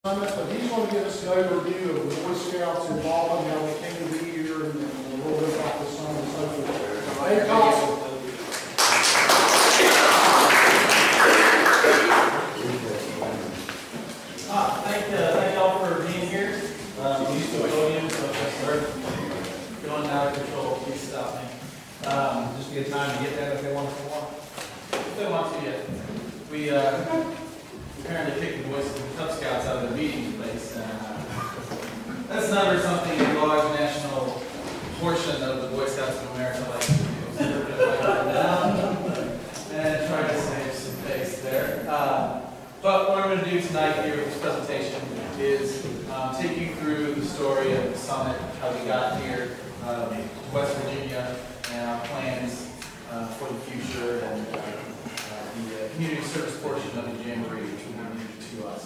But he's going to give us an overview of the Boy Scouts involvement, how they came to be here, and a little bit about the song and so forth. Hey, Carl. Thank y'all for being here. We used to podium, so we're going out of control. Please stop me. Just be a time to get that if they want to come on. If they want to, yeah. We apparently kicked the Boys and Cub Scouts out of their meeting place. That's never something a large national portion of the Boy Scouts of America likes to do. So we're going to write that down and try to save some face there. But what I'm going to do tonight here with this presentation is take you through the story of the summit, how we got here, West Virginia, and our plans for the future, and the community service portion of the Jamboree, which will be new to us.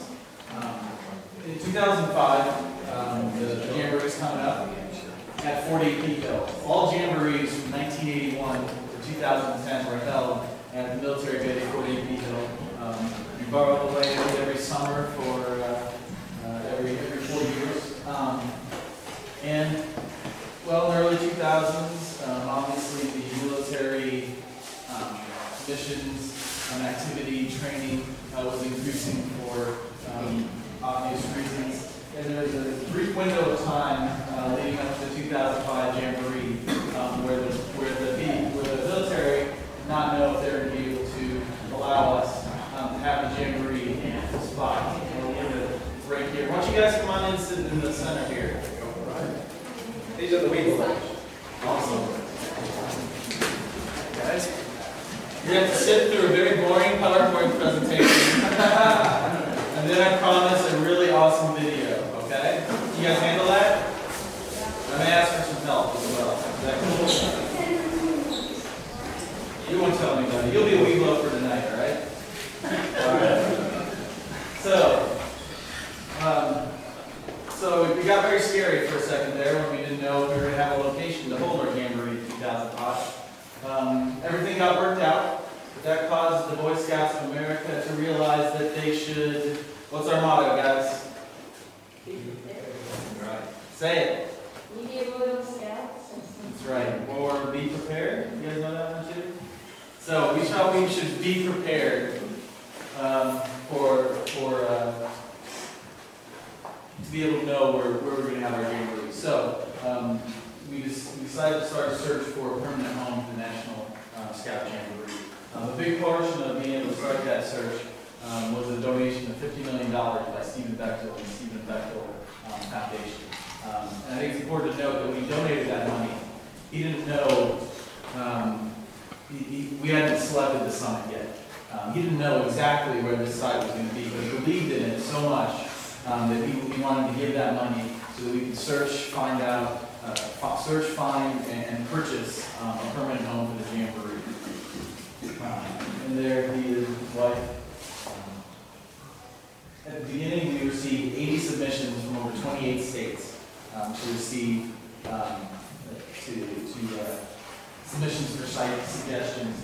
In 2005, the Jamboree is coming up at Fort Peak Hill. All Jamborees from 1981 to 2010 were held at the military base at Fort Peak Hill. We borrow the land every summer for every 4 years. And well, in the early 2000s, obviously the military missions activity training was increasing for obvious reasons. And there was a brief window of time leading up to the 2005 Jamboree where the military did not know if they were going to be able to allow us to have the Jamboree spot. Right here. Why don't you guys come on in and sit in the center here? These are the wheels. Awesome. Guys, you're going to have to sit through a very boring PowerPoint presentation. And then I promise a really awesome video, okay? You guys handle that? I may ask for some help as well. Is that cool? You won't tell anybody. You'll be a Weeblo for tonight, all right? So we got very scary for a second there when we didn't know if we were going to have a location to hold our Jamboree in 2005. Everything got worked out, but that caused the Boy Scouts of America to realize that they should, what's our motto, guys? Right. Say it. You get Boy Scouts. That's right. Or be prepared. You guys know that one too? So we thought we should be prepared to be able to know where we're going to have our Jamboree. So we decided to start a search for a permanent home for the National Scout Jamboree. A big portion of being able to start that search was a donation of $50 million by Stephen Bechtel and the Stephen Bechtel Foundation. And I think it's important to note that when he donated that money, he didn't know, we hadn't selected the summit yet. He didn't know exactly where this site was going to be, but he believed in it so much that he wanted to give that money so that we could search, find, and purchase a permanent home for the Jamboree. And there he is, his wife. At the beginning, we received 80 submissions from over 28 states to receive submissions for site suggestions.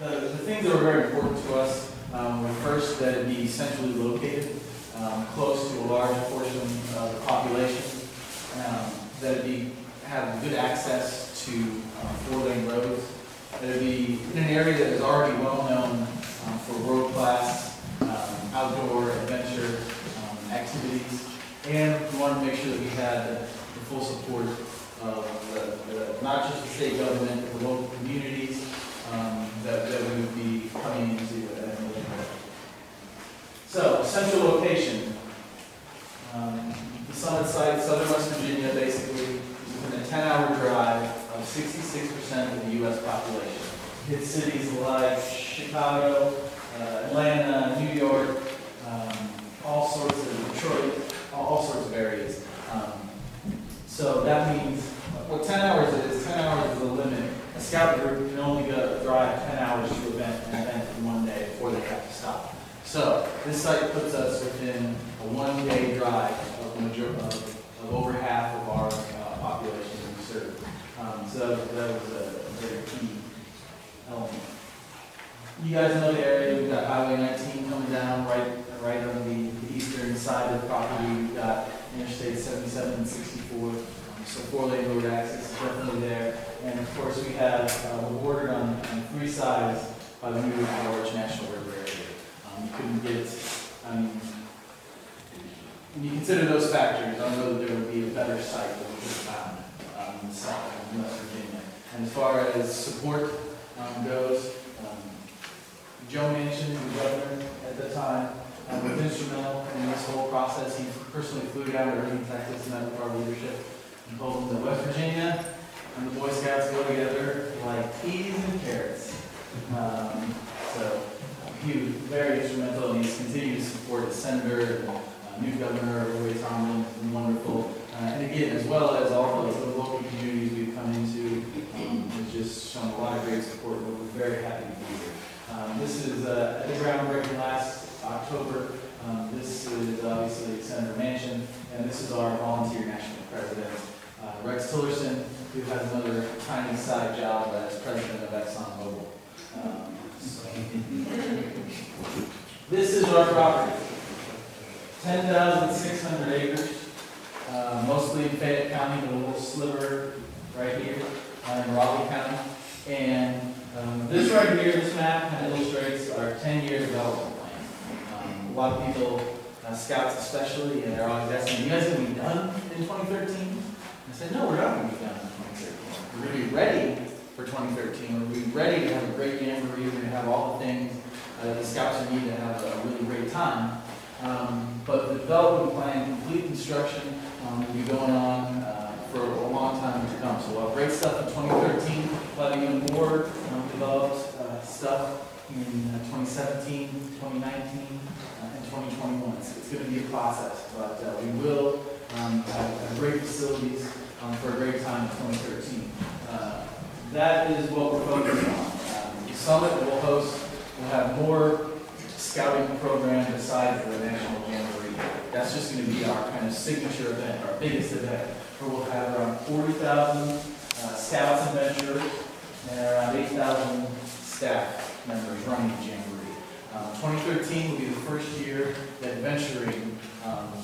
The things that were very important to us were first that it be centrally located, close to a large portion of the population, that it have good access to 4-lane roads, that it be in an area that is already well known for world-class outdoor adventure activities, and we wanted to make sure that we had the full support of not just the state government, but the local communities that we would be coming into and living with. So, central location. The summit site, southern West Virginia, basically, is within a 10-hour drive of 66% of the U.S. population. Hit cities like Chicago, Atlanta, New York, all sorts of Detroit, all sorts of areas. So that means, what 10 hours is 10 hours is the limit. A scout group can only drive 10 hours to an event in one day before they have to stop. So this site puts us within a 1-day drive of over half of our population that we serve. So that was a very key element. You guys know the area. We've got Highway 19 coming down right on the eastern side of the property, we've got Interstate 77 and 64, so 4-lane road access is definitely there. And of course, we have, we're bordered on 3 sides by the New George National River area. You couldn't get, when you consider those factors, I don't know that there would be a better site than we just found in the south of West Virginia. And as far as support goes, Joe Manchin, the governor at the time, was instrumental in this whole process. He personally flew down to Irving, Texas, and met with our leadership and told them that West Virginia and the Boy Scouts go together like peas and carrots. So he was very instrumental, and he's continued to support his senator and new governor, Roy Tomlin, has been wonderful. And again, as well as all the local communities we've come into, has just shown a lot of great support, and we're very happy to be here. This is at the groundbreaking last October. This is obviously Senator Manchin, and this is our volunteer national president, Rex Tillerson, who has another tiny side job as president of ExxonMobil. This is our property, 10,600 acres, mostly in Fayette County, but a little sliver right here in Raleigh County. And this right here, this map kind of illustrates our 10-year development plan. A lot of people, scouts especially, and they're always asking, you guys going to be done in 2013? I said, no, we're not going to be done in 2013. We're going to be ready for 2013. We're going to be ready to have a great jamboree. We're going to have all the things the scouts need to have a really great time. But the development plan, complete construction, will be going on for a long time to come. So we'll have great stuff in 2013, we'll have even more developed stuff in 2017, 2019, and 2021. It's going to be a process, but we will have great facilities for a great time in 2013. That is what we're focused on. The summit that we'll host will have more scouting program besides the National Jamboree. That's just going to be our kind of signature event, our biggest event, where we'll have around 40,000 scouts and adventurers and around 8,000 staff members running the Jamboree. 2013 will be the first year that adventuring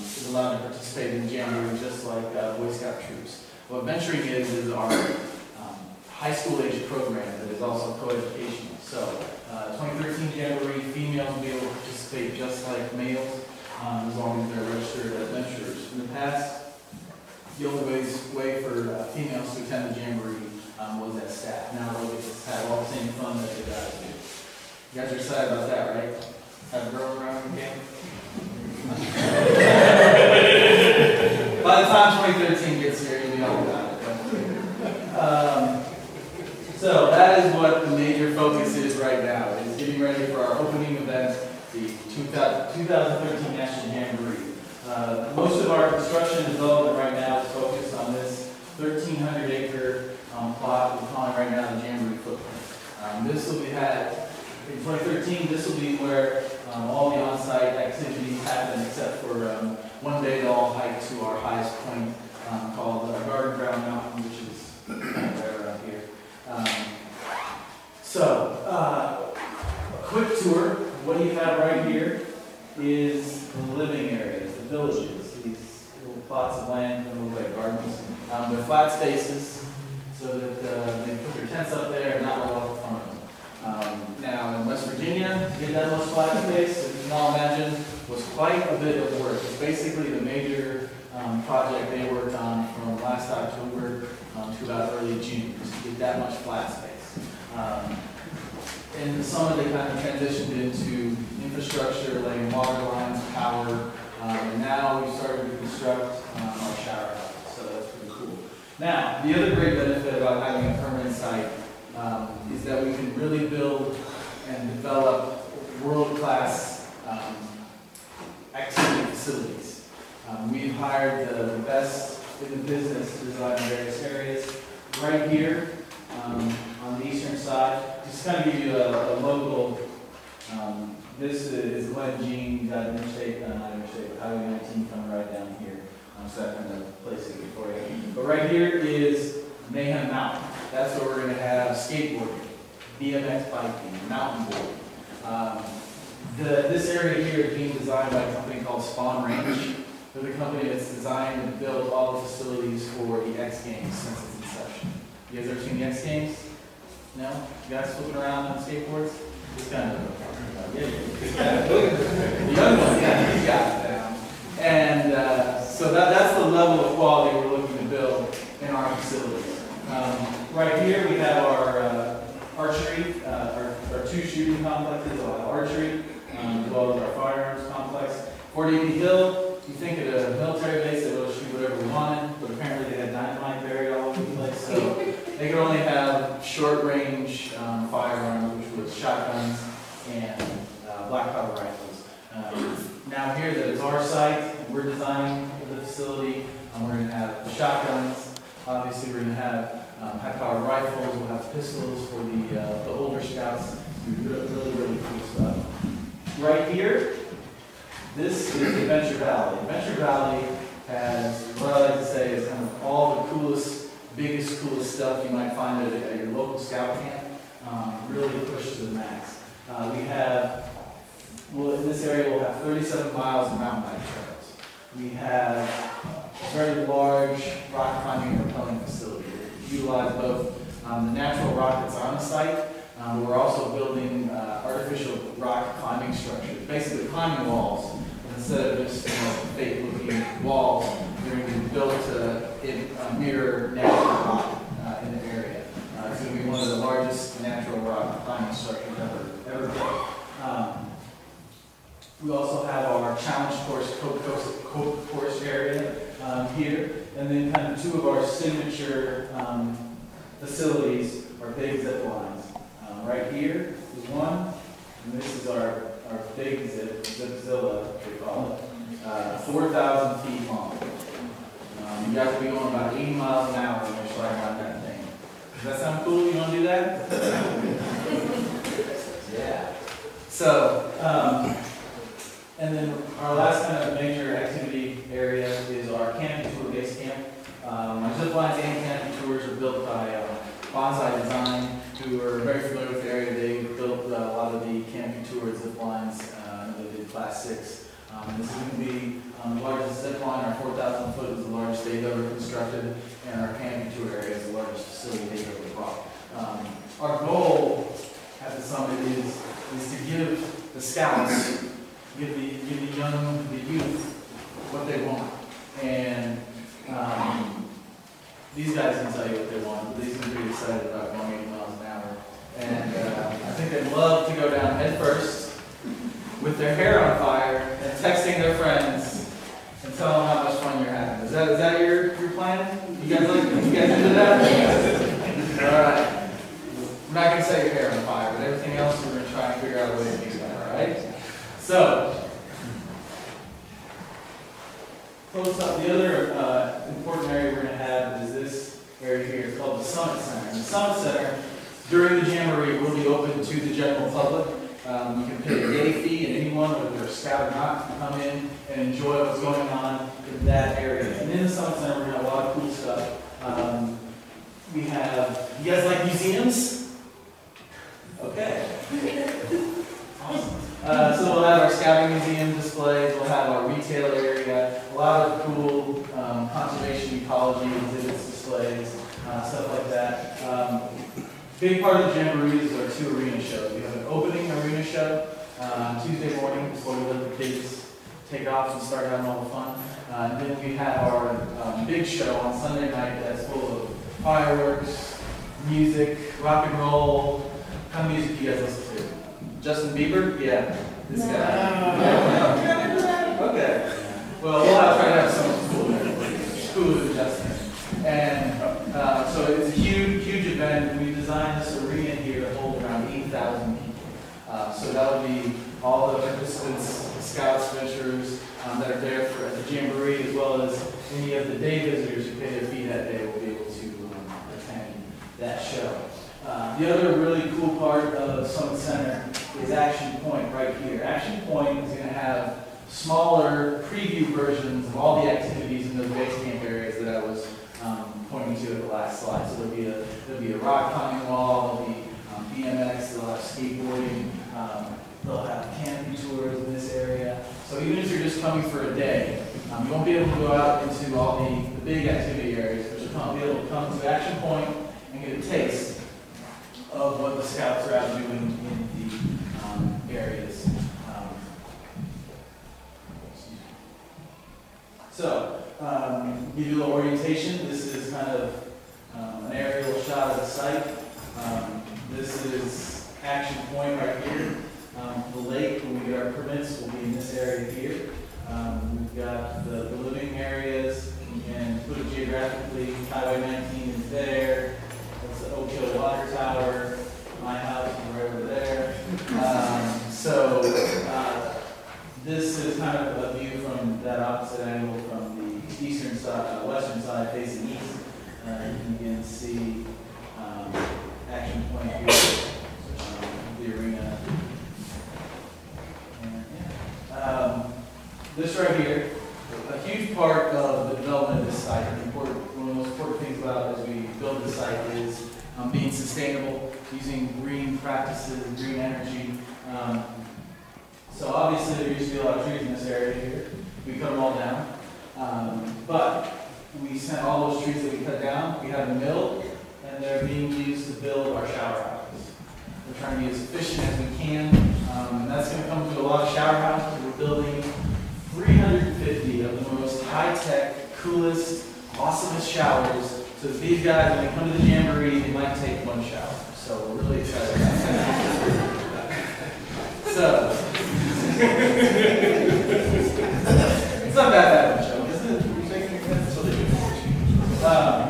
is allowed to participate in the Jamboree, just like Boy Scout troops. What adventuring is our high school age program that is also co-educational. So 2013 Jamboree, females will be able to participate just like males, as long as they're registered adventurers. In the past, the only way for females to attend the Jamboree was as staff. Now they'll get to have all the same fun that the guys do. You guys are excited about that, right? Have girls around the game? By the time 2013 gets here, you'll be all about it. So that is what the major focus is right now, is getting ready for our opening event, the 2013 National Jamboree. Most of our construction and development right now is focused on this 1,300-acre plot we're calling right now the Jamboree footprint. This will be had in 2013. This will be where all the on-site activities happen, except for one day they'll all hike to our highest point called Garden Ground Mountain, which is right around here. A quick tour. What you have right here is the living areas, the villages, these little plots of land, little like gardens. They're flat spaces, so that they put their tents up there and not right off the front of them. Now in West Virginia, to get that much flat space, as you can all imagine, was quite a bit of work. It's basically the major project they worked on from last October to about early June, just to get that much flat space. In the summer, they kind of transitioned into infrastructure, laying water lines, power, and now we've started to construct our shower house, so that's pretty cool. Now, the other great benefit about having a permanent site is that we can really build and develop world-class activity facilities. We've hired the best in the business to design various areas. Right here, on the eastern side, just kind of give you a local, this is Glen Jean, got Interstate, not Interstate, but Highway 19 coming right down here. So that kind of places it for you. But right here is Mayhem Mountain. That's where we're going to have skateboarding, BMX biking, mountain boarding. This area here is being designed by a company called Spawn Ranch. They're the company that's designed and built all the facilities for the X Games since its inception. You guys ever seen the X Games? No? You guys flipping around on skateboards? This kind of, the young one, yeah, he's got it down. And so that's the level of quality we're looking to build in our facilities. Right here we have our archery, our two shooting complexes. We'll have archery, as well as our firearms complex. Fort Eby Hill, you think of a military base that will shoot whatever we wanted, but apparently they had dynamite buried all over the place, so they could only have short-range firearms, which was shotguns and black powder rifles. Now here, that is our site. We're designing the facility. We're going to have shotguns. Obviously, we're going to have high-powered rifles. We'll have pistols for the older scouts. Really, really cool stuff. Right here, this is Adventure Valley. Adventure Valley has, what I like to say, is kind of all the coolest, biggest, coolest stuff you might find at your local scout camp. Really pushed to the max. We have, well, in this area, we'll have 37 miles of mountain bike trails. We have a very large rock climbing and rappelling facility. We utilize both the natural rock that's on the site, but we're also building artificial rock climbing structures, basically climbing walls. Instead of just fake-looking walls, they're going to be built to mirror natural rock in the area. It's going to be one of the largest natural rock climbing structures ever built. We also have our challenge course, Cope course area here, and then kind of two of our signature facilities are big zip lines. Right here is one, and this is our big Zipzilla, we call it, 4,000 feet long. You got to be going about 80 miles an hour when you're sliding around that thing. Does that sound cool? You want to do that? Yeah. So, and then our last kind of major activity area is our canopy tour base camp. Our zip lines and canopy tours are built by Bonsai Design, who are very familiar with the area. They built a lot of the canopy tour zip lines. They did Class 6. This is going to be the largest zip line. Our 4,000 foot is the largest they've ever constructed, and our canopy tour area is the largest facility they've ever brought. Our goal at the summit is to give the scouts, give the young, the youth, what they want. And these guys can tell you what they want, but these are pretty excited about going 80 miles an hour. And I think they'd love to go down head first with their hair on fire and texting their friends and tell them how much fun you're having. Is that your plan? You guys into that? All right. We're not going to set your hair on fire, but everything else we're going to try and figure out a way to do that, all right? So, close up, the other important area we're going to have is this area here. It's called the Summit Center. And the Summit Center, during the Jamboree, will be open to the general public. You can pay a day fee, and anyone, whether they're a scout or not, can come in and enjoy what's going on in that area. And in the Summit Center, we're going to have a lot of cool stuff. We have, you guys like museums? Okay. Awesome. So we'll have our scouting museum displays, we'll have our retail area, a lot of cool conservation ecology exhibits displays, stuff like that. Big part of the Jamboree is our 2 arena shows. We have an opening arena show Tuesday morning before we let the kids take off and start having all the fun. And then we have our big show on Sunday night that's full of fireworks, music, rock and roll. What kind of music do you guys listen to? Justin Bieber? Yeah. This guy. Okay. Well, we'll try to have some cooler than Justin. And so it's a huge, huge event. We designed this arena here to hold around 8,000 people. So that would be all the participants, scouts, venturers that are there at the Jamboree, as well as any of the day visitors who pay their fee that day will be able to attend that show. The other really cool part of Summit Center is Action Point right here. Action Point is going to have smaller preview versions of all the activities in those base camp areas that I was pointing to at the last slide. So there'll be a rock climbing wall, there'll be BMX, they'll have skateboarding, they'll have canopy tours in this area. So even if you're just coming for a day, You won't be able to go out into all the big activity areas, but you'll be able to come to Action Point and get a taste of what the scouts are out doing in the areas. So, give you a little orientation. This is kind of an aerial shot of the site. This is Action Point right here. The lake, when we get our permits, will be in this area here. We've got the living areas, and put it geographically. Highway 19 is there. That's the Oak Hill Water Tower. My house is right over there. This is kind of a view from that opposite angle from the eastern side, western side facing east. You can again see Action Point here, the arena. And, yeah. This right here, a huge part of the development of this site, one of the most important things about as we build this site is being sustainable, using green practices, green energy. So obviously there used to be a lot of trees in this area here. We cut them all down. But we sent all those trees that we cut down, we have a mill, and they're being used to build our shower houses. We're trying to be as efficient as we can, and that's going to come to a lot of shower houses. We're building 350 of the most high-tech, coolest, awesomest showers. So these guys, when they come to the Jamboree, they might take one shower. So we're really excited about that. So, it's not that bad of a show, is it? You're taking it? That's what they do.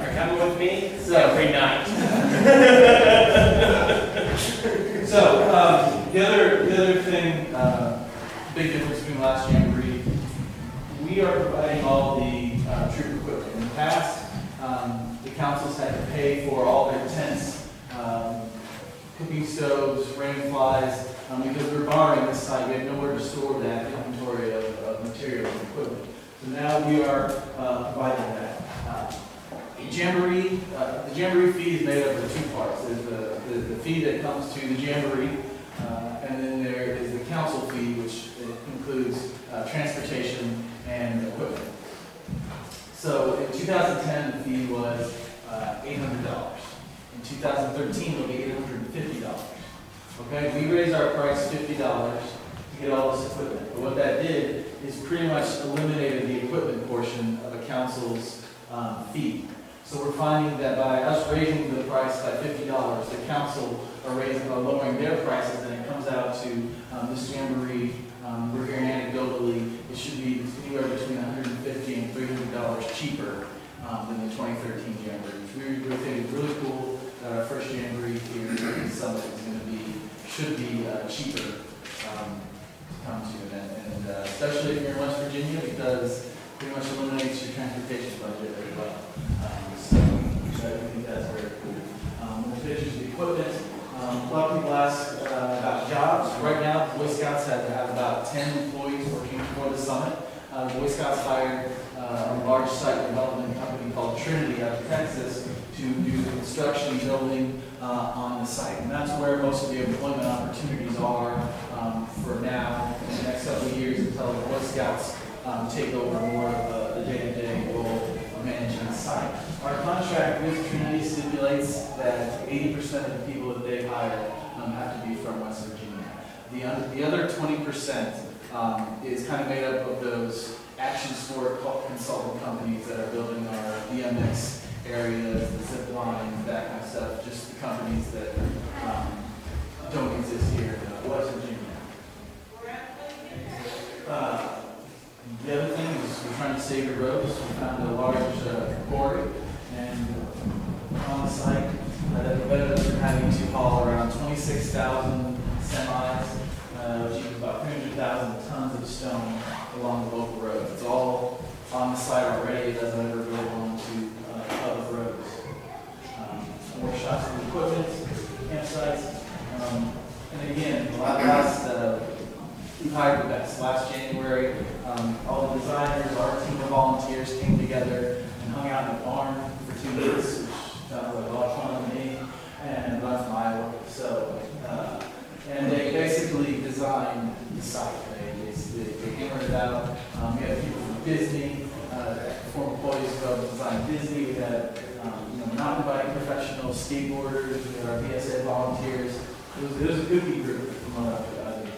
You're coming with me every night. So, the other thing, big difference between last Jamboree, we are providing all the troop equipment. In the past, the councils had to pay for all their tents, cooking stoves, rain flies, because we're borrowing this site. We have nowhere to store that inventory of materials and equipment. So now we are providing that. The Jamboree fee is made up of two parts. There's the fee that comes to the Jamboree, and then there is the council fee, which includes transportation and equipment. So in 2010, the fee was $800. In 2013, it'll be $850. Okay, we raised our price $50 to get all this equipment. But what that did is pretty much eliminated the equipment portion of a council's fee. So we're finding that by us raising the price by $50, the council are lowering their prices, and it comes out to this Jamboree. We're hearing anecdotally it should be anywhere between $150 and $300 cheaper than the 2013 Jamboree. We think it's really cool that our first Jamboree here in Summit is going to should be cheaper to come to, and especially if you're in West Virginia, because it pretty much eliminates your transportation budget as well. So I think that's very cool. More pictures of the equipment. A lot of people ask about jobs. Right now, the Boy Scouts have about 10 employees working for the summit. The Boy Scouts hired a large site development company called Trinity out of Texas to do the construction building on the site. And that's where most of the employment opportunities are for now in the next couple of years until the Boy Scouts take over more of the day-to-day role of managing the site. Our contract with Trinity stipulates that 80% of the people that they hire have to be from West Virginia. The other 20% is kind of made up of those action sport consultant companies that are building our BMX areas, the zip lines, that kind of stuff, just the companies that don't exist here in West Virginia. The other thing is we're trying to save the roads. We found a large quarry, and on the site, the veterans are having to haul around 26,000 semis, which is about 300,000 tons of stone along the local roads. It's all on the site already. It doesn't ever go onto other roads. More shots of equipment, campsites, and again, we hired the best. Last January, all the designers, our team of volunteers came together and hung out in the barn for 2 weeks, which sounds like a lot of fun to me, and that's my Iowa. So, and they basically designed the site. They hammered it out. We had people from Disney, former employees of Design Disney. We had mountain bike professionals, skateboarders, we had our VSA volunteers. It was a goofy group from what I've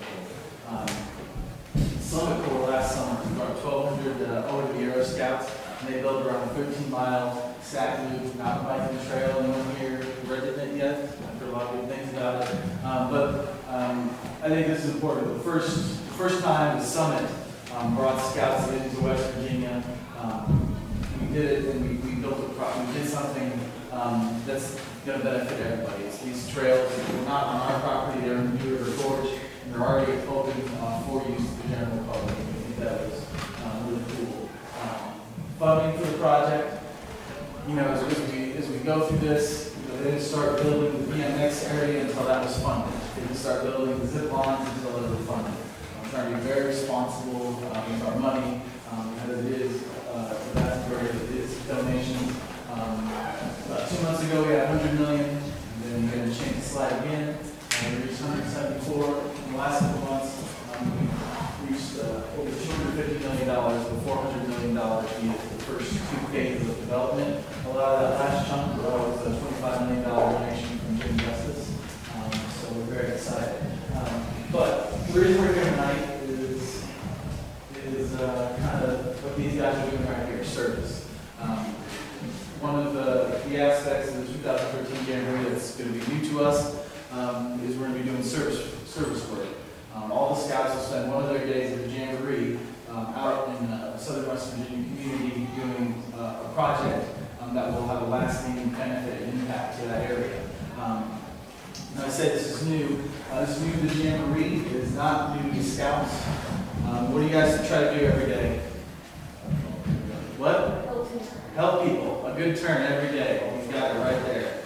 Summit Corps last summer, about 1,200 OW Aero Scouts, and they built around a 13-mile sack loop mountain biking trail. Anyone here read it yet? I've heard a lot of good things about it. I think this is important. The first time the Summit brought Scouts into West Virginia. We did it, and we built we did something that's going to benefit everybody. These trails are not on our property; they're in the New River Gorge, and they're already open for use to the general public. I think that was really cool. Funding for the project, as we go through this, they didn't start building the BMX area until that was funded. They didn't start building the zip lines until they were funded. I'm trying to be very responsible with our money, as it is, the vast majority of it is donations. About 2 months ago, we had 100 million, and then we're going to change the slide again, and we reached 174. In the last couple months, we reached over $250 million with $400 million via the first 2 phases of development. A lot of that last chunk was a $25 million donation from Jim Justice, so we're very excited. But the reason we're here tonight is kind of what these guys are doing right here, service. One of the aspects of the 2013 Jamboree that's going to be new to us is we're going to be doing service work. All the scouts will spend one of their days at the Jamboree out in southern West Virginia community doing a project that will have a lasting benefit and impact to that area. And I said this is new. This is new to the Jamboree. It is not new to scouts. What do you guys try to do every day? What? Help people. A good turn every day. You've got it right there.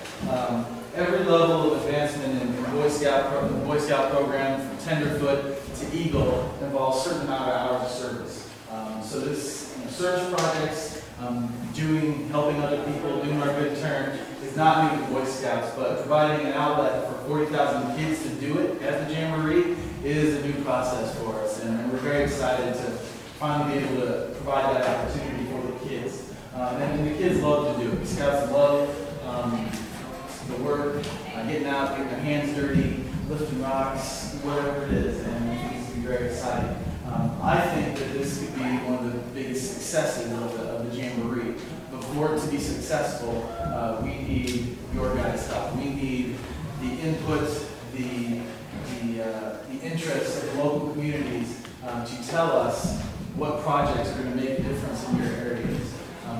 Every level of advancement in the Boy Scout program, from tenderfoot to Eagle, involves a certain amount of hours of service. So this service projects, helping other people, doing our good turn, is not new to Boy Scouts, but providing an outlet for 40,000 kids to do it at the Jamboree is a new process for us, and we're very excited to finally be able to provide that opportunity for the kids. And the kids love to do it. The Scouts love the work, getting out, getting their hands dirty, lifting rocks, whatever it is, and it's going to be very exciting. I think that this could be one of the biggest successes of the Jamboree. But for it to be successful, we need your guys' help. We need the input, the interest of the local communities to tell us what projects are going to make a difference in your areas.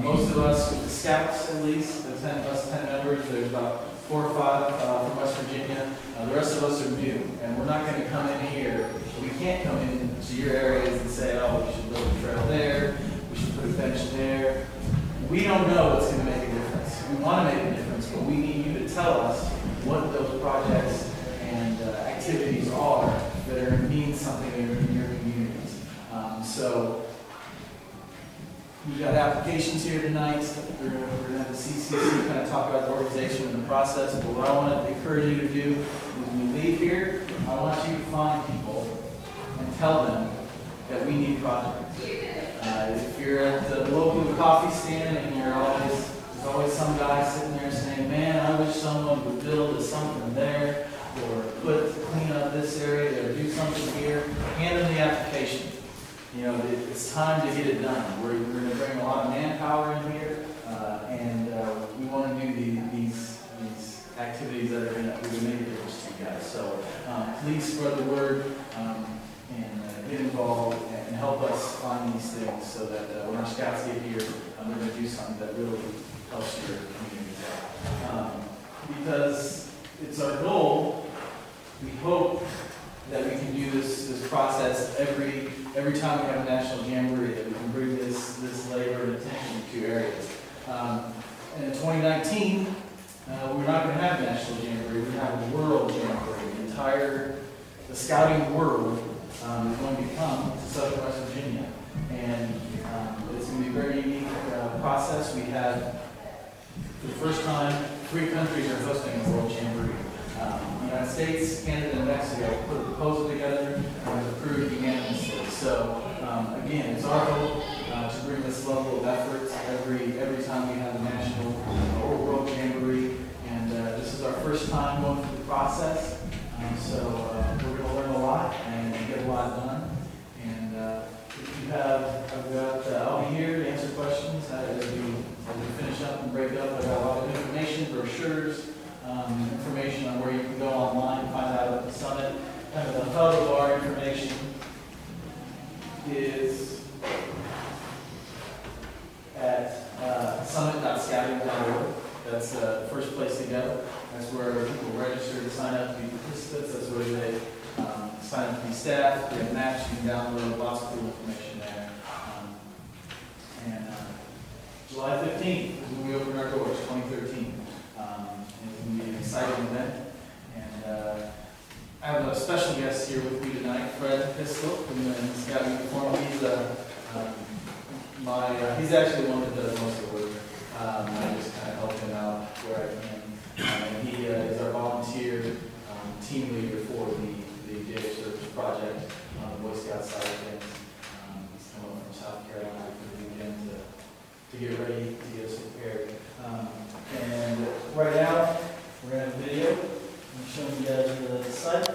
Most of us, with the Scouts at least, the 10 members, there's about 4 or 5 from West Virginia. The rest of us are new, and we're not going to come in here. We can't come into your areas and say, oh, we should build a trail there, we should put a bench there. We don't know what's going to make a difference. We want to make a difference, but we need you to tell us what those projects and activities are that are going to mean something in your communities. So we've got applications here tonight. We're going to have the CCC kind of talk about the organization and the process. But what I want to encourage you to do is when you leave here, I want you to find people and tell them that we need projects. If you're at the local coffee stand and there's always some guy sitting there saying, man, I wish someone would build something there, or clean up this area, or do something here, hand them the application. It's time to get it done. We're going to bring a lot of manpower in here, and we want to do these activities that are going to make a difference to you guys. So please spread the word and get involved and help us find these things so that when our scouts get here, we're going to do something that really helps your community out. Because it's our goal, we hope that we can do this process every time we have a national jamboree, that we can bring this labor and attention to areas. And in 2019, we're not going to have a national jamboree, we're going to have a world jamboree. The scouting world is going to come to southern West Virginia. And it's going to be a very unique process. We have, for the first time, 3 countries are hosting a world jamboree. The United States, Canada, and Mexico put a proposal together and was approved unanimously. So, again, it's our hope to bring this level of www.scouting.org. That's the first place to go. That's where people register to sign up to be participants. That's where they sign up to be staff. We have maps. You can download lots of cool information there. July 15th is when we open our doors, 2013. And it's going to be an exciting event. And I have a special guest here with me tonight, Fred Pistol, in the Scout uniform. He's actually the one that does most of the work. I just kind of help him out where I can. And he is our volunteer team leader for the Data Search project on the Boy Scout side of things. He's come over from South Carolina for the weekend to get ready to get us prepared. And right now, we're going to have a video. I'm showing you guys the site.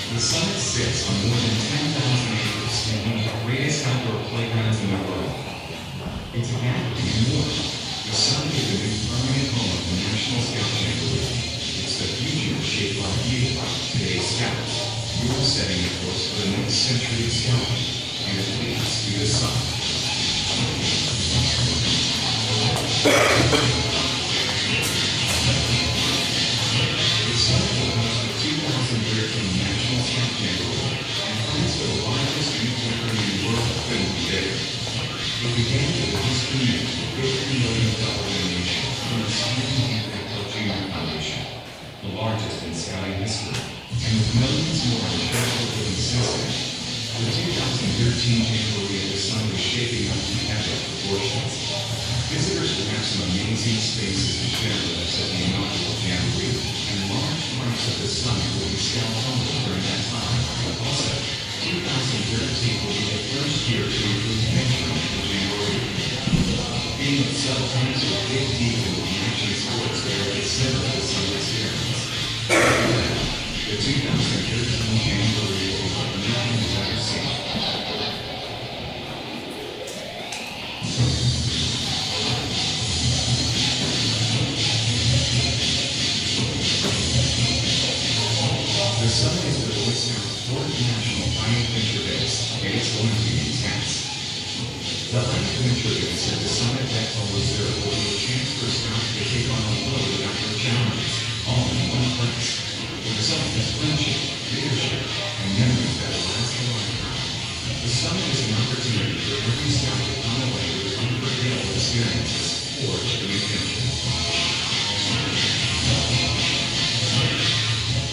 The summit sits on more than 10,000 acres in one of the greatest outdoor playgrounds in the world. It's a gathering in more. The summit is a new permanent home of the National Scout Chamber. It's the future shaped like you, today's Scouts. You're setting the course for the next century of Scouting, and it leads to the summit. It began with a discriminatory $50 million donation from the Stephen and Ethel Jr. Foundation, the largest in Scouting history, and with millions more in charitable giving since then. The 2013 Jamboree at the Summit is shaping up to epic proportions. Visitors will have some amazing spaces to share with us at the inaugural Jamboree, and large parts of the Summit will be Scout-owned during that time. Also, 2013 will be the first year to include venturing at the Jamboree. Being of self-times will dig deep into the action sports that are at the center of the summer experience. The 2013 Jamboree will be like nothing you've ever seen. The summit is the Boy Scouts' fourth national High Adventure Base, and it's going to be intense. The High Adventure Base at the Summit Bechtel Reserve will be a chance for Scouts to take on a load of outdoor challenges, all in one place. The result is friendship, leadership, and memories that will last a lifetime. The summit is an opportunity for every Scout to come away with unforgettable experiences forged in adventure.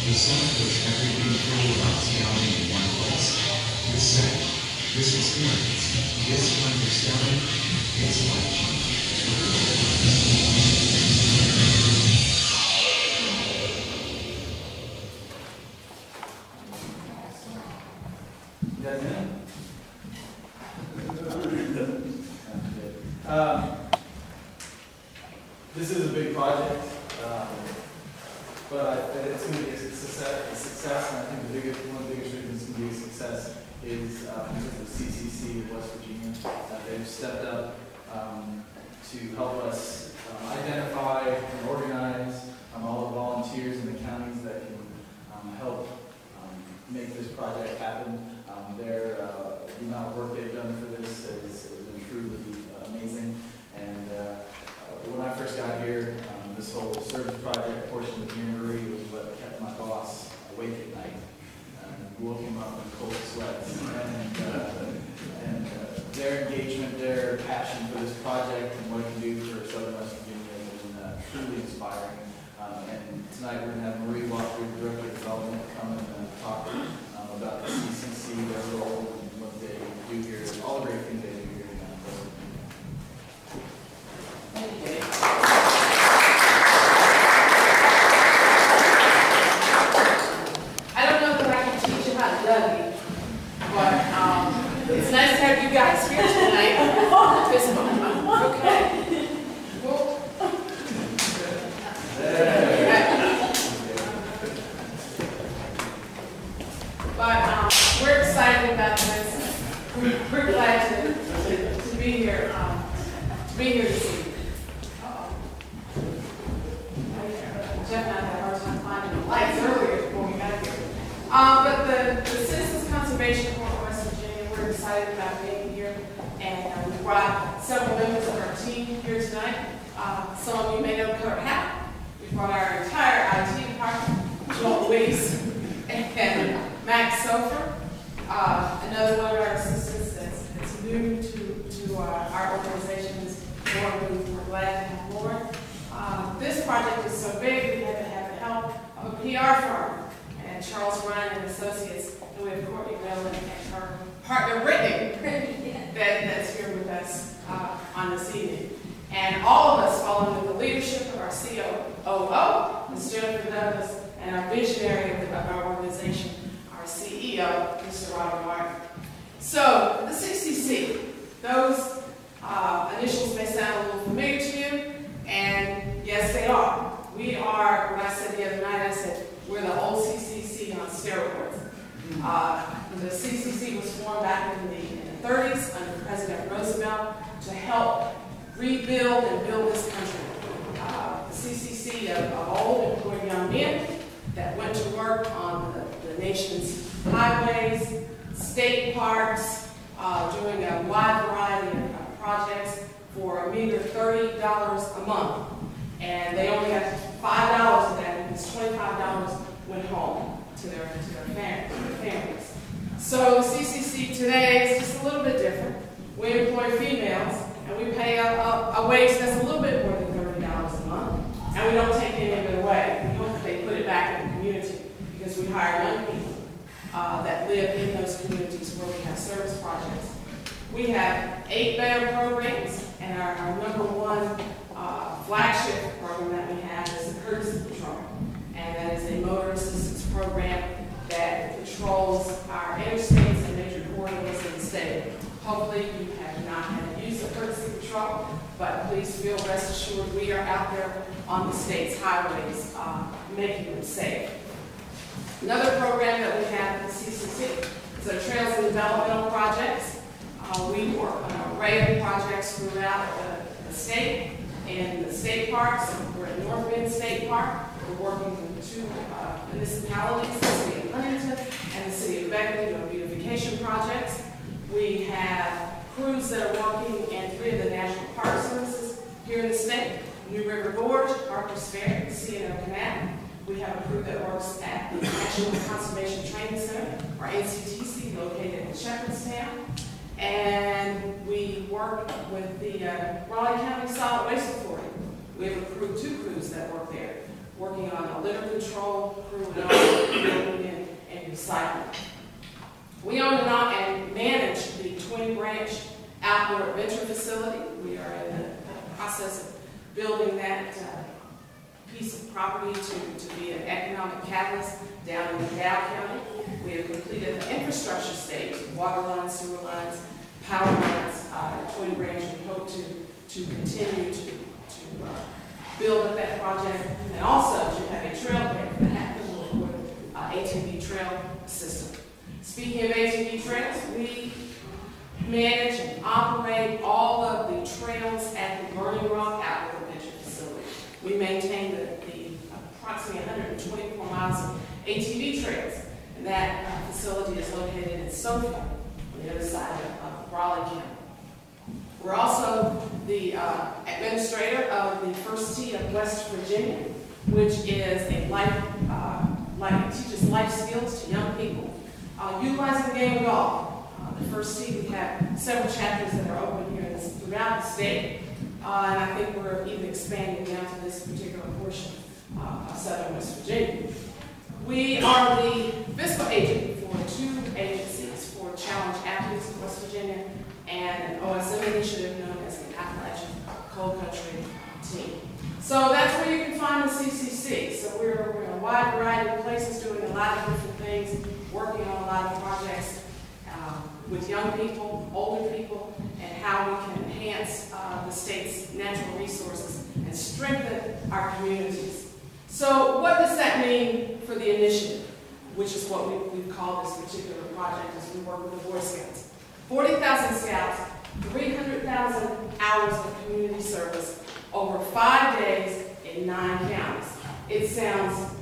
The summit puts everything cool about Scouting in one place. This set, this experience, this kind of Scouting, it's life-changing. You guys in? This is a big project. But it's going to be a success, and I think one of the biggest reasons it's going to be a success is because of the CCC of West Virginia. They've stepped up to help us identify and organize all the volunteers in the counties that can help make this project happen. The amount of work they've done for this has been truly amazing. And when I first got here, this whole service project portion of the Jamboree was what kept my boss awake at night, woke him up in cold sweats. And their engagement, their passion for this project and what it can do for Southern West Virginia has been truly inspiring. And tonight we're going to have Marie Walker, Director of Development, come and talk about the CCC, their role, and what they do here, all the great things they do here. Thank you, Dave. to be here this evening. Jeff and I had a hard time finding the lights earlier before we got here. But the Citizens Conservation Corps of West Virginia, we're excited about being here. And we brought several members of our team here tonight. Some of you may know Kurt Happ. We brought our entire IT department, Joel Weiss, and Max Sofer. Another one of our assistants that's new to our organization is Lauren. We're glad to have Lauren. This project is so big we had to have the help of a PR firm, and Charles Ryan and Associates, and we have Courtney Whalen and her partner Brittany that's here with us on this evening. And all of us fall under the leadership of our COO, Ms. Jennifer Douglas, and our visionary of our organization, our CEO, Mr. Robert Martin. So, the CCC, those initials may sound a little familiar to you, and yes, they are. We are, when I said the other night, I said, we're the old CCC on steroids. The CCC was formed back in the 30s under President Roosevelt to help rebuild and build this country. The CCC of old employed young men that went to work on the nation's highways, state parks, doing a wide variety of projects for a meager $30 a month. And they only got $5 of that, because $25 went home to their families. So the CCC today is just a little bit different. We employ females, and we pay a wage that's a little bit more than $30 a month, and we don't take any of it away. We hope that they put it back in the community, because we hire young people that live in those communities where we have service projects. We have 8 better programs, and our number one flagship program that we have is the Courtesy Patrol, and that is a motor assistance program that patrols our interstates and major corridors in the state. Hopefully you have not had to use the Courtesy Patrol, but please feel rest assured we are out there on the state's highways making them safe. Another program that we have at the CCC is our Trails and Developmental Projects. We work on an array of projects throughout the state and the state parks. We're at North Bend State Park. We're working with 2 municipalities, the city of Huntington and the city of Beckley, doing beautification projects. We have crews that are working in 3 of the National Park Services here in the state: New River Gorge, Harpers Ferry, C&O Canal. We have a crew that works at the National Conservation Training Center, or NCTC, located in Shepherdstown. And we work with the Raleigh County Solid Waste Authority. We have a crew, 2 crews that work there, working on a litter control crew and also building and recycling. We own and manage the Twin Branch Outdoor Adventure Facility. We are in the process of building that piece of property to be an economic catalyst down in DeKalb County. We have completed the infrastructure stage, water lines, sewer lines, power lines at Twin Branch. We hope to continue to build up that project, and also to have a trail there that happens with ATV trail system. Speaking of ATV trails, we manage and operate all of the trails at the Burning Rock Outdoor Adventure Facility. We maintain the approximately 124 miles of ATV trails, and that facility is located in Sofa, on the other side of Raleigh County. We're also the administrator of the First Tee of West Virginia, which is a teaches life skills to young people, utilizing the game of golf. The First Tee, we have several chapters that are open here throughout the state, and I think we're even expanding down to this particular portion of southern West Virginia. We are the fiscal agent for 2 agencies for Challenge Athletes in West Virginia and an OSM initiative known as the Appalachian Cold Country Team. So that's where you can find the CCC. So we're in a wide variety of places doing a lot of different things, working on a lot of projects with young people, older people, and how we can enhance the state's natural resources and strengthen our communities. So what does that mean for the initiative, which is what we've called this particular project as we work with the Boy Scouts? 40,000 Scouts 300,000 hours of community service over 5 days in 9 counties. It sounds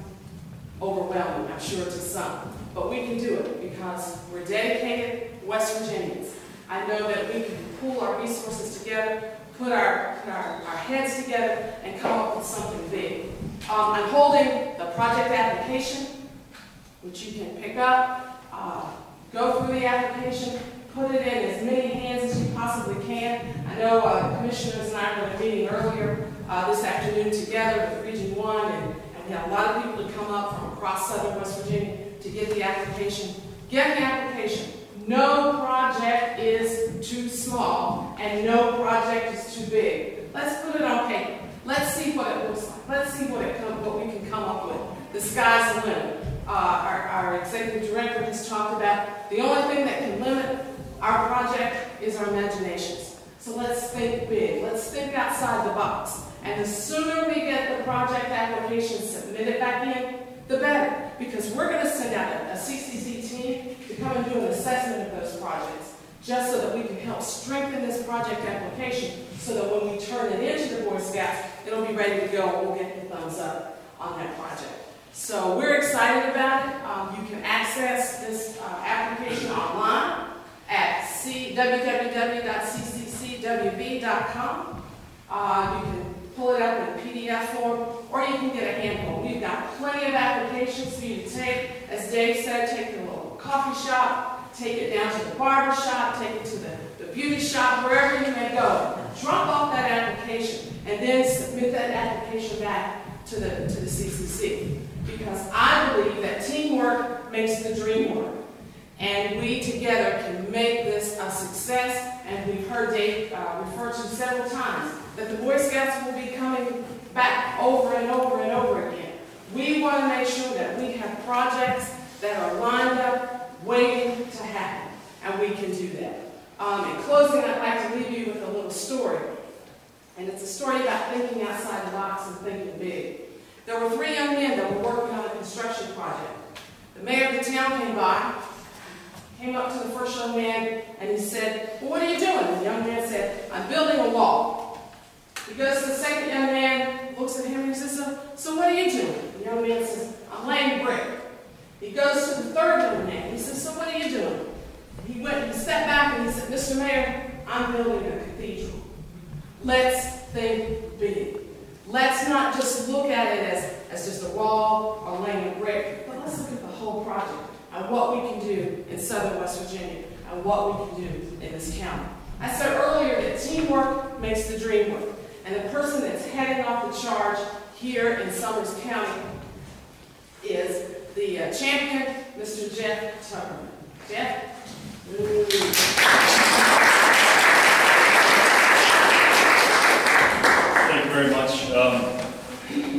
overwhelming, I'm sure, to some, but we can do it because we're dedicated West Virginians. I know that we can pool our resources together, put our heads together, and come up with something big. I'm holding the project application, which you can pick up, go through the application, put it in as many hands as you possibly can. I know the commissioners and I were in a meeting earlier this afternoon together with Region 1, and we had a lot of people to come up from across southern West Virginia to get the application. Get the application. No project is too small, and no project is too big. Let's put it on paper. Let's see what it looks like. Let's see what we can come up with. The sky's the limit. Our executive director has talked about the only thing that can limit our project is our imaginations. So let's think big. Let's think outside the box. And the sooner we get the project application submitted back in, the better. Because we're going to send out a CCC team to come and do an assessment of those projects, just so that we can help strengthen this project application, so that when we turn it into the Boy Scouts, it'll be ready to go and we'll get the thumbs up on that project. So we're excited about it. You can access this application online at www.cccwb.com. You can pull it up in a PDF form, or you can get a handful. We've got plenty of applications for you to take. As Dave said, take it to a local coffee shop, take it down to the barber shop, take it to the beauty shop, wherever you may go. Drop off that application and then submit that application back to the CCC. Because I believe that teamwork makes the dream work. And we together can make this a success. And we've heard Dave refer to several times that the Boy Scouts will be coming back over and over and over again. We want to make sure that we have projects that are lined up, waiting to happen. And we can do that. In closing, I'd like to leave you with a little story. And it's a story about thinking outside the box and thinking big. There were 3 young men that were working on a construction project. The mayor of the town came up to the first young man, and he said, "Well, what are you doing?" And the young man said, "I'm building a wall." He goes to the second young man, looks at him, and he says, so what are you doing? The young man says, "I'm laying brick." He goes to the third young man, he says, "So what are you doing?" He stepped back and he said, "Mr. Mayor, I'm building a cathedral." Let's think big. Let's not just look at it as just a wall or laying a brick, but let's look at the whole project and what we can do in southern West Virginia and what we can do in this county. I said earlier that teamwork makes the dream work, and the person that's heading off the charge here in Summers County is the champion, Mr. Jeff Tuckerman. Jeff? Thank you very much.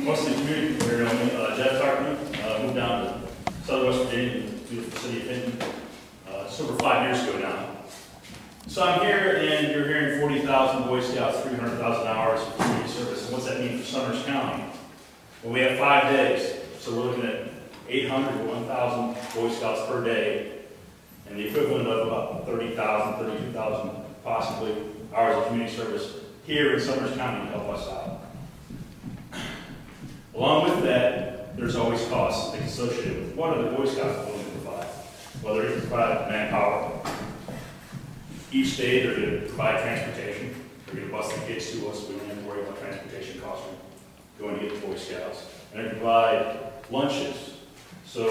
Most of the community here know me. Jeff Tuckerman, moved down to southern West Virginia, beautiful city of Hinton, just over 5 years ago now. So I'm here, and you're hearing 40,000 Boy Scouts, 300,000 hours of community service. And what's that mean for Summers County? Well, we have 5 days, so we're looking at 800 to 1,000 Boy Scouts per day, and the equivalent of about 30,000, 32,000 possibly hours of community service here in Summers County to help us out. Along with that, there's always costs and things associated with what are the Boy Scouts willing to provide. Well, they're going to provide manpower. Each day they're going to provide transportation. They're going to bus the kids to us. We don't have to worry about transportation costs going to get the Boy Scouts. And they're going to provide lunches. So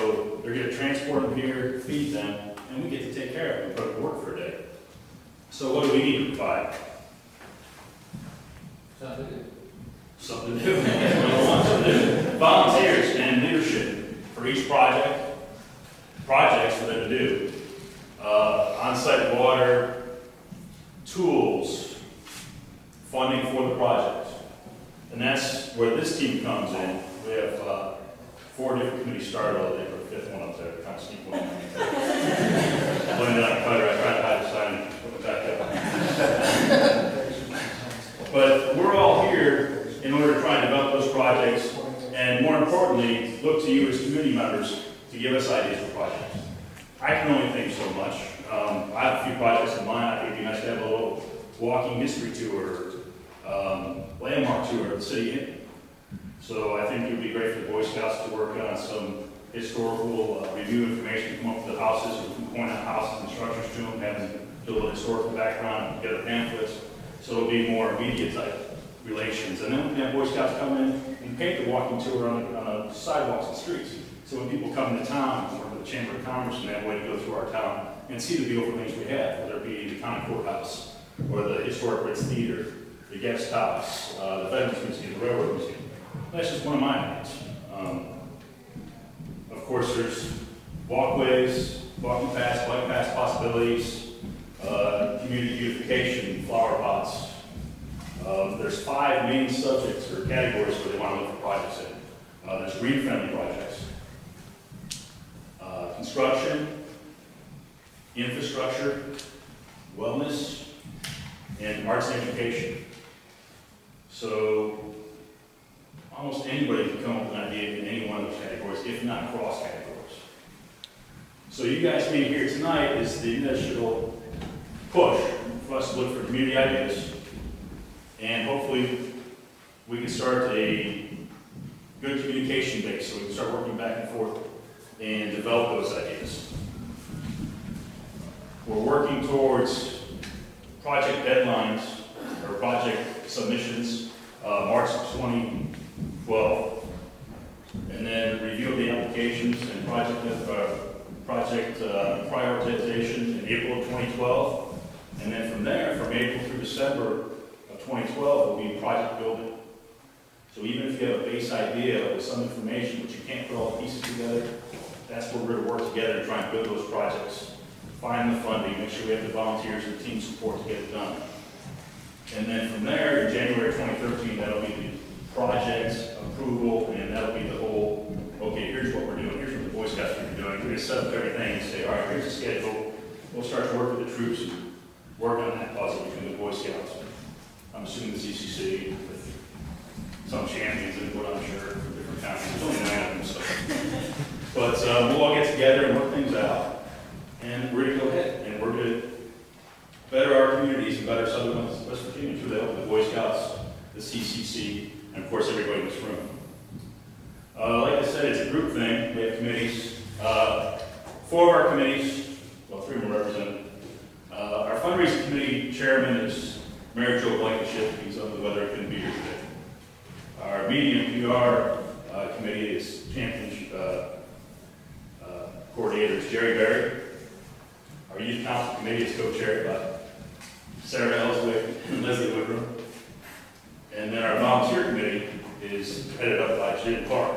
they're going to transport them here, feed them, and we get to take care of them and put them to work for a day. So what do we need to provide? Something to do. Volunteers and leadership for each projects for them to do. On-site water, tools, funding for the project. And that's where this team comes in. We have 4 different committees started already, but the 5th one up there, kind of sneak one. Blended on cutter, I tried to hide the sign and put it back up. But we're all here in order to try and develop those projects, and more importantly, look to you as community members to give us ideas for projects. I can only think so much. I have a few projects in mind. I think it'd be nice to have a little walking history tour, landmark tour of the city of Hinton. So I think it would be great for the Boy Scouts to work on some historical review information, come up with the houses, we can point out houses and structures to them, have them do a little historical background, get a pamphlets, so it'll be more immediate type relations. And then we can have Boy Scouts come in and paint the walking tour on the sidewalks and streets. So when people come into town, or to the Chamber of Commerce, and they have a way to go through our town and see the beautiful things we have, whether it be the county courthouse, or the historic Ritz Theater, the guest house, the Veterans Museum, the Railroad Museum. That's just one of my ideas. Of course, there's walkways, walking paths, bike paths possibilities, community beautification, flower pots. There's 5 main subjects or categories where they want to look for projects in. There's green-friendly projects, construction, infrastructure, wellness, and arts and education. So almost anybody can come up with an idea in any one of those categories, if not cross categories. So you guys being here tonight is the initial push for us to look for community ideas. And hopefully we can start a good communication base so we can start working back and forth and develop those ideas. We're working towards project deadlines or project submissions, March 2012, and then review of the applications and project prioritization in April of 2012, and then from there, from April through December of 2012, will be project building. So even if you have a base idea with some information, but you can't put all the pieces together, that's where we're going to work together to try and build those projects. Find the funding, make sure we have the volunteers and team support to get it done. And then from there, in January 2013, that'll be the project approval, and that'll be the whole, okay, here's what we're doing, here's what the Boy Scouts are doing. We're going to set up everything and say, all right, here's the schedule. We'll start to work with the troops and work on that puzzle between the Boy Scouts. I'm assuming the CCC, with some champions input, I'm sure, from different counties. There's only 9 of them, so. But we'll all get together and work things out. And we're going to go ahead and we're going to better our communities and better Southern West Virginia through the help of the Boy Scouts, the CCC, and of course everybody in this room. Like I said, it's a group thing. We have committees. 4 of our committees, well, 3 of them represent. Our fundraising committee chairman is Mayor Joe Blankenship. He's under the weather and couldn't be here today. Our media and PR committee is champion coordinator is Jerry Berry. Our youth council committee is co-chaired by Sarah Ellswick and Leslie Woodrum. And then our volunteer committee is headed up by Jim Clark.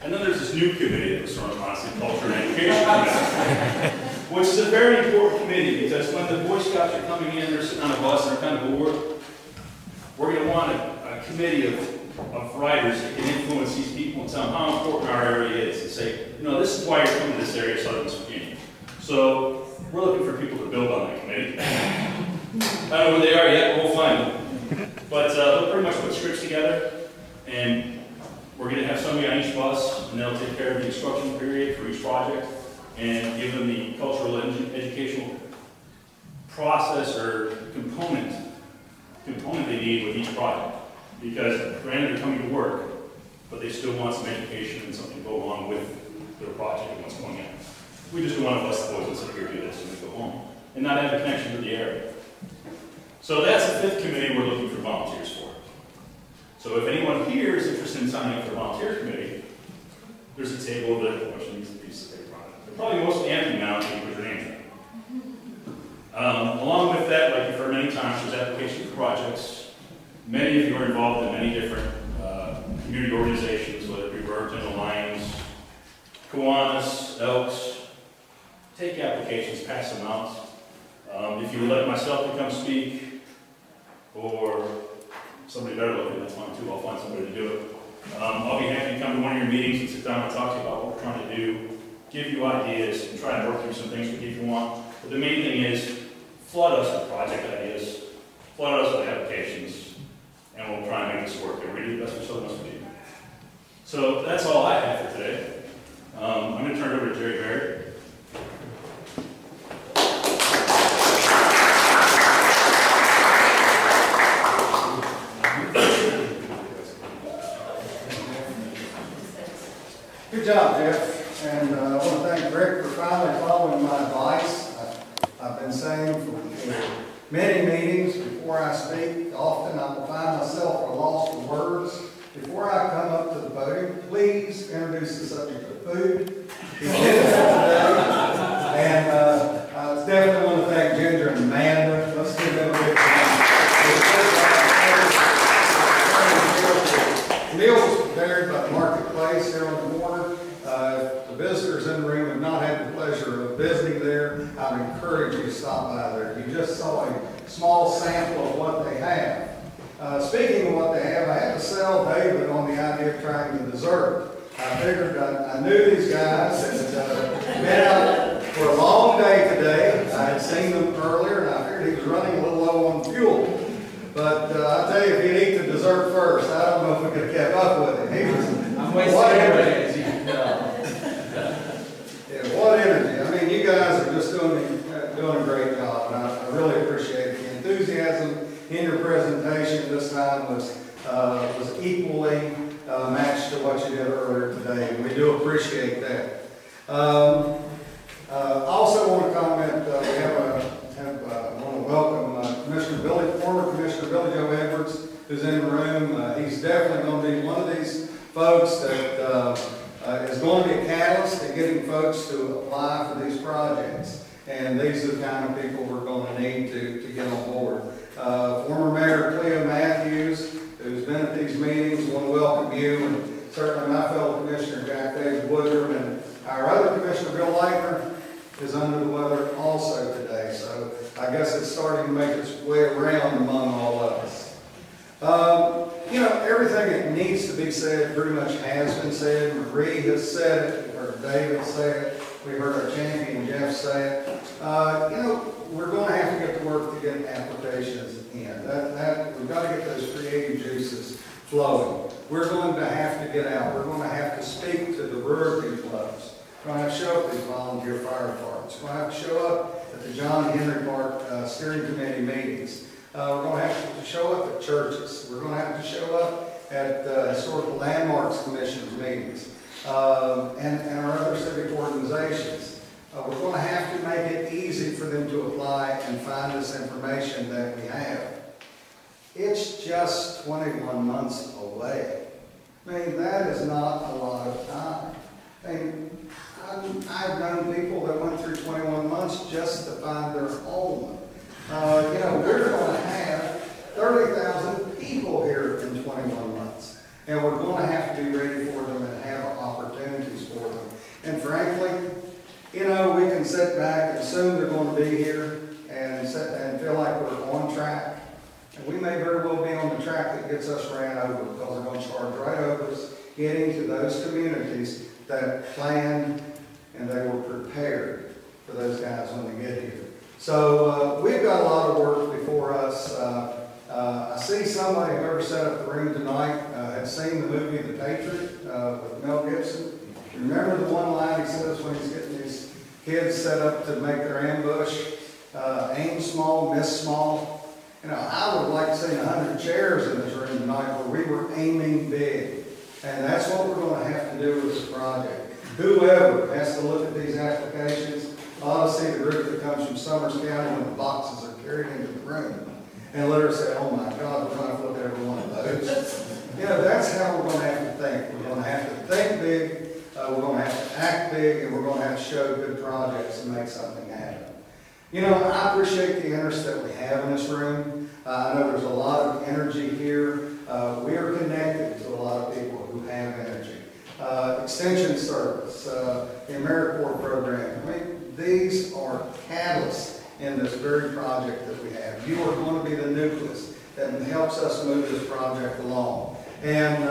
And then there's this new committee that was thrown on us, the Culture and Education Committee, which is a very important committee because when the Boy Scouts are coming in, they're sitting on a bus and they're kind of bored. We're going to want a committee of writers that can influence these people and tell them how important our area is and say, you know, this is why you're coming to this area of Southern West Virginia. So we're looking for people to build on that committee. I don't know who they are yet, but we'll find them. But they'll pretty much put scripts together, and we're going to have somebody on each bus, and they'll take care of the instruction period for each project, and give them the cultural educational process or component they need with each project. Because granted they're coming to work, but they still want some education and something to go along with their project and what's going on. We just don't want to bust the boys and sit here, do this, and then go home, and not have a connection to the area. So that's the 5th committee we're looking for volunteers for. So if anyone here is interested in signing up for the volunteer committee, there's a table that actually needs a piece of paper on it. They're probably mostly empty now, so you put your name in. Along with that, like you've heard many times, there's applications for projects. Many of you are involved in many different community organizations, whether it be Raritan Alliance, Kiwanis, Elks. Take applications, pass them out. If you would like myself to come speak, or somebody better looking, that's fine too. I'll find somebody to do it. I'll be happy to come to one of your meetings and sit down and talk to you about what we're trying to do, give you ideas, and try and work through some things with you if you want. But the main thing is, flood us with project ideas, flood us with applications, and we'll try and make this work. And we're going to do the best for Southern West Virginia. So that's all I have for today. I'm going to turn it over to Jerry Barrett. job, Jeff, and I want to thank Rick for finally following my advice. I've been saying for many meetings, before I speak, often I will find myself at a loss for words. Before I come up to the podium, please introduce the subject of food. He did that today, and I definitely want to thank Ginger and Amanda. Let's give them a big round. The meal was prepared by the Marketplace here on the corner. If the visitors in the room have not had the pleasure of visiting there, I would encourage you to stop by there. You just saw a small sample of what they have. Speaking of what they have, I had to sell David on the idea of trying the dessert. I figured I knew these guys and been out for a long day today. I had seen them earlier and I figured he was running a little low on fuel. But I tell you, if he'd eat the dessert first, I don't know if we could have kept up with him. He was, I'm wasting what everybody, energy. as you can tell. Yeah, what energy. I mean, you guys are just doing a great job, and I really appreciate it. The enthusiasm in your presentation this time was equally matched to what you did earlier today, and we do appreciate that. Also want to comment, we want to welcome former Commissioner Billy Joe Edwards, who's in the room. He's definitely going to be one of these folks that is going to be a catalyst in getting folks to apply for these projects. And these are the kind of people we're going to need to get on board. Former Mayor Cleo Matthews, who's been at these meetings, want to welcome you, and certainly my fellow Commissioner Jack David Woodrum, and our other Commissioner Bill Leitner is under the weather also today. So I guess it's starting to make its way around among all of us. You know, everything that needs to be said pretty much has been said. Marie has said it, we heard David say it, we heard our champion Jeff say it. You know, we're going to have to get to work to get applications in. We've got to get those creative juices flowing. We're going to have to get out. We're going to have to speak to the Rotary clubs. We're going to have to show up at these volunteer fire departments. We're going to have to show up at the John Henry Park steering committee meetings. We're going to have to show up at churches. We're going to have to show up at Historical Landmarks Commission's meetings and our other civic organizations. We're going to have to make it easy for them to apply and find this information that we have. It's just 21 months away. I mean, that is not a lot of time. I mean, I've known people that went through 21 months just to find their home. You know, we're going to have 30,000 people here in 21 months. And we're going to have to be ready for them and have opportunities for them. And frankly, you know, we can sit back and assume they're going to be here and feel like we're on track. And we may very well be on the track that gets us ran over because they're going to charge right over us getting to those communities that planned and they were prepared for those guys when they get here. So we've got a lot of work before us. I see somebody, whoever set up the room tonight, had seen the movie The Patriot with Mel Gibson. Remember the one line he says when he's getting these kids set up to make their ambush? Aim small, miss small. You know, I would like to see 100 chairs in this room tonight where we were aiming big. And that's what we're going to have to do with this project. Whoever has to look at these applications ought to see the group that comes from Summers County when the boxes are carried into the room and literally say, oh my God, we're going to have to look at every one of those. You know, that's how we're going to have to think. We're going to have to think big, we're going to have to act big, and we're going to have to show good projects and make something happen. You know, I appreciate the interest that we have in this room. I know there's a lot of energy here. We are connected to a lot of people who have energy. Extension service, the AmeriCorps program. I mean, these are catalysts in this very project that we have. You are going to be the nucleus that helps us move this project along. And,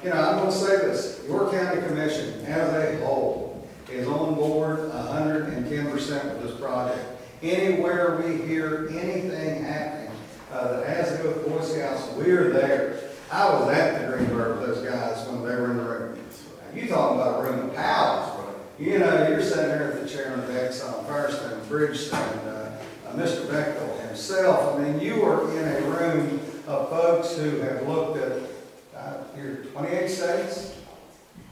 you know, I'm going to say this. Your county commission as a whole is on board 110% with this project. Anywhere we hear anything happening that has to do with Boy Scouts, we're there. I was at the Greenberg with those guys when they were in the room. You talking about a room of pals. You know, you're sitting there at the chairman of the Exxon, Firestone, Bridgestone, Mr. Bechtel himself. I mean, you are in a room of folks who have looked at 28 states,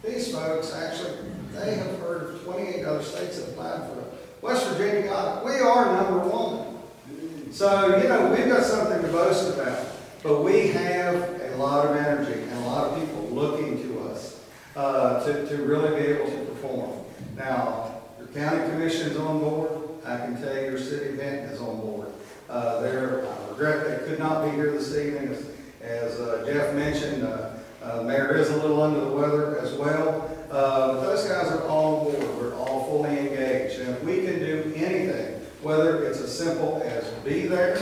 these folks actually, they have heard of 28 other states that applied for it. West Virginia got it. We are number one. So, you know, we've got something to boast about. But we have a lot of energy and a lot of people looking to us to really be able to perform. Now, your county commission is on board. I can tell you your city event is on board. I regret they could not be here this evening. As Jeff mentioned, the mayor is a little under the weather as well. But those guys are all on board. We're all fully engaged. And if we can do anything, whether it's as simple as be there,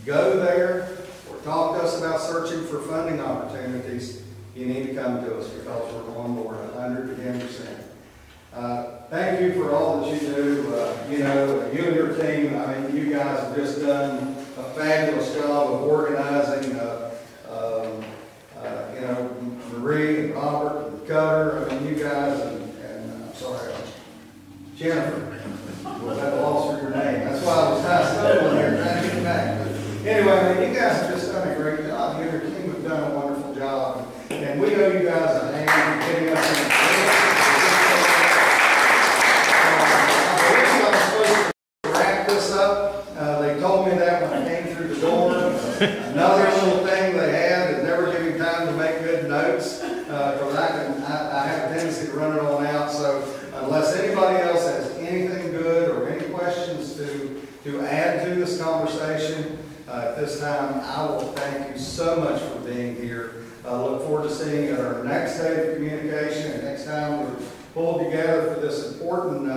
go there, or talk to us about searching for funding opportunities, you need to come to us because we're on board 110%. Thank you for all that you do. You know, you and your team, I mean, you guys have just done a fabulous job of organizing, you know, Marie and Robert and Cutter, I mean, you guys, and I'm sorry, Jennifer. Well, that lost your name. That's why I was kind of stumbling there trying to get back. But anyway, I mean, you guys have just done a great job. You and your team have done a wonderful job. And we owe you guys a hand in getting us in. I believe I was supposed to wrap this up. They told me that when I came through the door. Another little thing they had is never giving time to make good notes. Because I have a tendency to run it on out. So unless anybody else has anything good or any questions to add to this conversation, at this time, I will thank you so much for being here. I look forward to seeing you at our next day of communication and next time we're pulled together for this important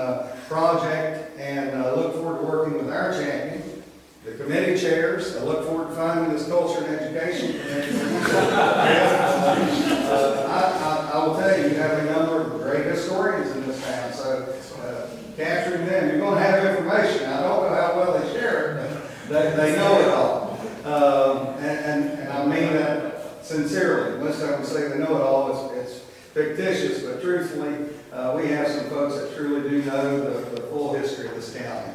project, and look forward to working with our champion, the committee chairs. I look forward to finding this culture and education committee. I will tell you, you have a number of great historians in this town, so capturing them, you're going to have information. I don't know how well they share it, but they know it all. And I mean that sincerely. Most of them say they know it all. It's fictitious, but truthfully, we have some folks that truly do know the full history of this county.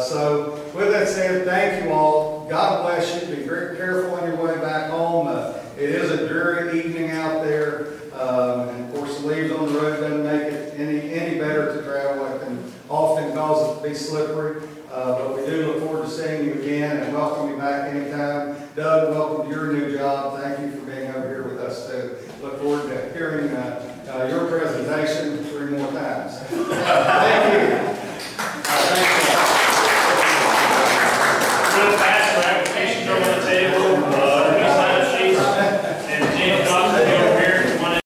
So with that said, thank you all. God bless you. Be very careful on your way back home. It is a dreary evening out there. And of course, the leaves on the road doesn't make it any better to travel. It can often cause it to be slippery. But we do look forward to seeing you again and welcome you back anytime. Doug, welcome to your new job. Thank